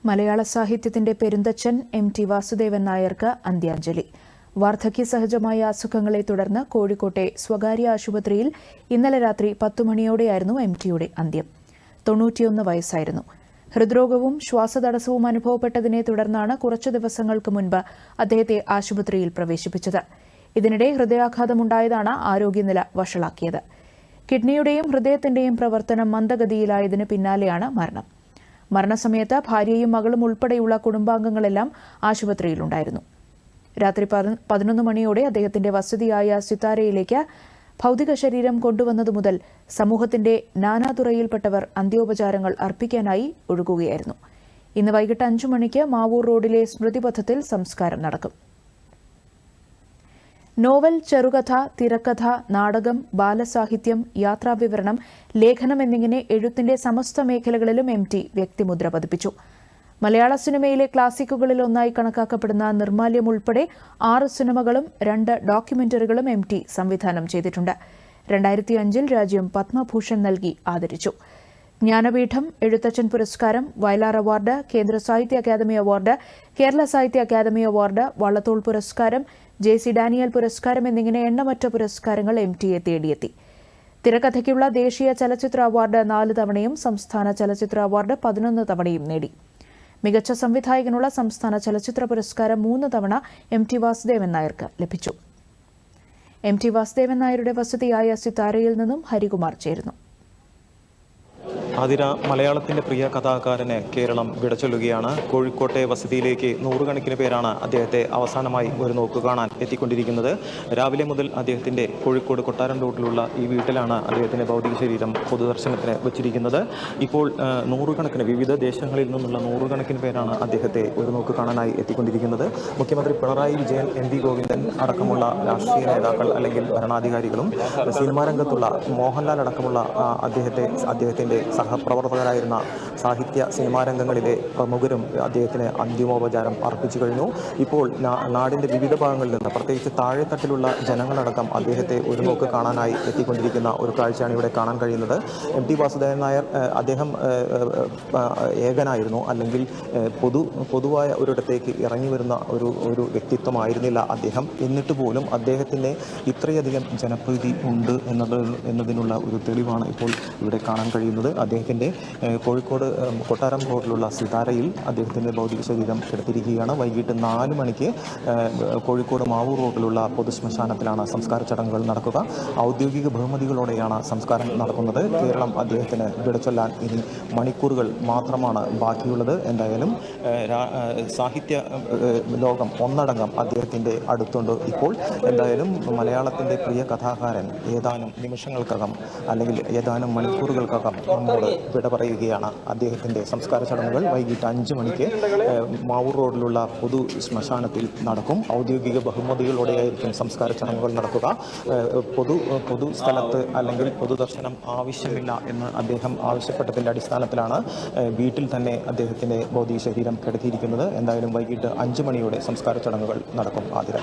മലയാള സാഹിത്യത്തിന്റെ പെരുന്തച്ഛൻ എം.ടി. വാസുദേവൻ നായർക്ക് അന്ത്യാഞ്ജലി. വാർദ്ധക്യ സഹജമായ അസുഖങ്ങളെ തുടർന്ന് കോഴിക്കോട്ടെ സ്വകാര്യ ആശുപത്രിയിൽ ഇന്നലെ രാത്രി 10 മണിയോടെയായിരുന്നു എം.ടിയുടെ അന്ത്യം. 91 വയസ്സായിരുന്നു. ഹൃദ്രോഗവും ശ്വാസതടസ്സവും അനുഭവപ്പെട്ടതിനെ തുടർന്നാണ് കുറച്ചു ദിവസങ്ങൾക്ക് മുൻപ് അദ്ദേഹത്തെ ആശുപത്രിയിൽ പ്രവേശിപ്പിച്ചത്. ഇതിനിടെ ഹൃദയാഘാതമുണ്ടായതാണ് ആരോഗ്യനില വഷളാക്കിയത്. കിഡ്നിയുടെയും ഹൃദയത്തിന്റെയും പ്രവർത്തനം മന്ദഗതിയിലായതിന് പിന്നാലെയാണ് മരണം. മരണസമയത്ത് ഭാര്യയും മകളും ഉൾപ്പെടെയുള്ള കുടുംബാംഗങ്ങളെല്ലാം ആശുപത്രിയിലുണ്ടായിരുന്നു. രാത്രി 11 മണിയോടെ അദ്ദേഹത്തിന്റെ വസതിയായ സിത്താരയിലേക്ക് ഭൗതിക ശരീരം കൊണ്ടുവന്നതു മുതൽ സമൂഹത്തിന്റെ നാനാതുറയിൽപ്പെട്ടവർ അന്ത്യോപചാരങ്ങൾ അർപ്പിക്കാനായി ഒഴുകുകയായിരുന്നു. ഇന്ന് വൈകിട്ട് 5 മണിക്ക് മാവൂർ റോഡിലെ സ്മൃതിപഥത്തിൽ സംസ്കാരം നടക്കും. നോവൽ, ചെറുകഥ, തിരക്കഥ, നാടകം, ബാലസാഹിത്യം, യാത്രാവിവരണം, ലേഖനം എന്നിങ്ങനെ എഴുത്തിന്റെ സമസ്ത മേഖലകളിലും എം.ടി. വ്യക്തിമുദ്ര പതിപ്പിച്ചു. മലയാള സിനിമയിലെ ക്ലാസിക്കുകളിൽ ഒന്നായി കണക്കാക്കപ്പെടുന്ന നിർമാല്യം ഉൾപ്പെടെ 6 സിനിമകളും 2 ഡോക്യുമെന്ററികളും എം.ടി. സംവിധാനം ചെയ്തിട്ടുണ്ട്. 2005-ൽ രാജ്യം പത്മഭൂഷൺ നൽകി ആദരിച്ചു. ജ്ഞാനപീഠം, എഴുത്തച്ഛൻ പുരസ്കാരം, വയലാർ അവാർഡ്, കേന്ദ്ര സാഹിത്യ അക്കാദമി അവാർഡ്, കേരള സാഹിത്യ അക്കാദമി അവാർഡ്, വള്ളത്തോൾ പുരസ്കാരം, ജെ.സി. ഡാനിയൽ പുരസ്കാരം എന്നിങ്ങനെ എണ്ണമറ്റ പുരസ്കാരങ്ങൾ എം.ടിയെ തേടിയെത്തി. തിരക്കഥയ്ക്കുള്ള ദേശീയ ചലച്ചിത്ര അവാർഡ് 4 തവണയും സംസ്ഥാന ചലച്ചിത്ര അവാർഡ് 11 തവണയും നേടി. മികച്ച സംവിധായകനുള്ള സംസ്ഥാന ചലച്ചിത്ര പുരസ്കാരം 3 തവണ എം.ടി. വാസുദേവൻ നായർക്ക് ലഭിച്ചു. എം.ടി. വാസുദേവൻ നായരുടെ വസതിയായ സിത്താരയിൽ നിന്നും ഹരികുമാർ ചേരുന്നു. ആതിര, മലയാളത്തിൻ്റെ പ്രിയ കഥാകാരന് കേരളം വിടചൊല്ലുകയാണ്. കോഴിക്കോട്ടെ വസതിയിലേക്ക് നൂറുകണക്കിന് പേരാണ് അദ്ദേഹത്തെ അവസാനമായി ഒരു നോക്ക് കാണാൻ എത്തിക്കൊണ്ടിരിക്കുന്നത്. രാവിലെ മുതൽ അദ്ദേഹത്തിൻ്റെ കോഴിക്കോട് കൊട്ടാരം റോഡിലുള്ള ഈ വീട്ടിലാണ് അദ്ദേഹത്തിൻ്റെ ഭൗതിക ശരീരം പൊതുദർശനത്തിന് വച്ചിരിക്കുന്നത്. ഇപ്പോൾ നൂറുകണക്കിന് വിവിധ ദേശങ്ങളിൽ നിന്നുള്ള നൂറുകണക്കിന് പേരാണ് അദ്ദേഹത്തെ ഒരു നോക്ക് കാണാനായി എത്തിക്കൊണ്ടിരിക്കുന്നത്. മുഖ്യമന്ത്രി പിണറായി വിജയൻ, എം.വി. ഗോവിന്ദൻ അടക്കമുള്ള രാഷ്ട്രീയ നേതാക്കൾ അല്ലെങ്കിൽ ഭരണാധികാരികളും സിനിമാ രംഗത്തുള്ള മോഹൻലാൽ അടക്കമുള്ള അദ്ദേഹത്തിൻ്റെ സഹപ്രവർത്തകരായിരുന്ന സാഹിത്യ സിനിമാ രംഗങ്ങളിലെ പ്രമുഖരും അദ്ദേഹത്തിന് അന്തിമോപചാരം അർപ്പിച്ചു കഴിഞ്ഞു. ഇപ്പോൾ നാടിൻ്റെ വിവിധ ഭാഗങ്ങളിൽ നിന്ന്, പ്രത്യേകിച്ച് താഴെത്തട്ടിലുള്ള ജനങ്ങളടക്കം അദ്ദേഹത്തെ ഒരു നോക്ക് കാണാനായി എത്തിക്കൊണ്ടിരിക്കുന്ന ഒരു കാഴ്ചയാണ് ഇവിടെ കാണാൻ കഴിയുന്നത്. എം.ടി. വാസുദേവൻ നായർ അദ്ദേഹം ഏകനായിരുന്നു, അല്ലെങ്കിൽ പൊതുവായ ഒരിടത്തേക്ക് ഇറങ്ങി വരുന്ന ഒരു വ്യക്തിത്വമായിരുന്നില്ല അദ്ദേഹം. എന്നിട്ട് പോലും അദ്ദേഹത്തിന് ഇത്രയധികം ജനപ്രീതി ഉണ്ട് എന്നതിനുള്ള ഒരു തെളിവാണ് ഇപ്പോൾ ഇവിടെ കാണാൻ കഴിയുന്നത്. അദ്ദേഹത്തിൻ്റെ കോഴിക്കോട് കൊട്ടാരം റോഡിലുള്ള സിതാരയിൽ അദ്ദേഹത്തിൻ്റെ ഭൗതിക ശരീരം കിടത്തിയിരിക്കുകയാണ്. വൈകിട്ട് 4 മണിക്ക് കോഴിക്കോട് മാവൂർ റോഡിലുള്ള പൊതുശ്മശാനത്തിലാണ് സംസ്കാര ചടങ്ങുകൾ നടക്കുക. ഔദ്യോഗിക ബഹുമതികളോടെയാണ് സംസ്കാരം നടക്കുന്നത്. കേരളം അദ്ദേഹത്തിന് വിടചൊല്ലാൻ ഇനി മണിക്കൂറുകൾ മാത്രമാണ് ബാക്കിയുള്ളത്. എന്തായാലും സാഹിത്യ ലോകം ഒന്നടങ്കം അദ്ദേഹത്തിൻ്റെ അടുത്തുണ്ട് ഇപ്പോൾ. എന്തായാലും മലയാളത്തിൻ്റെ പ്രിയ കഥാകാരൻ ഏതാനും നിമിഷങ്ങൾക്കകം അല്ലെങ്കിൽ ഏതാനും മണിക്കൂറുകൾക്കകം നമ്മോട് വിട പറയുകയാണ്. അദ്ദേഹത്തിൻ്റെ സംസ്കാര ചടങ്ങുകൾ വൈകിട്ട് 5 മണിക്ക് മാവൂർ റോഡിലുള്ള പൊതു ശ്മശാനത്തിൽ നടക്കും. ഔദ്യോഗിക ബഹുമതികളോടെയായിരിക്കും സംസ്കാര ചടങ്ങുകൾ നടക്കുക. പൊതു സ്ഥലത്ത് അല്ലെങ്കിൽ പൊതുദർശനം ആവശ്യമില്ല എന്ന് അദ്ദേഹം ആവശ്യപ്പെട്ടതിൻ്റെ അടിസ്ഥാനത്തിലാണ് വീട്ടിൽ തന്നെ അദ്ദേഹത്തിൻ്റെ ഭൗതിക ശരീരം കിടത്തിയിരിക്കുന്നത്. എന്തായാലും വൈകിട്ട് 5 മണിയോടെ സംസ്കാര ചടങ്ങുകൾ നടക്കും. ആതിര.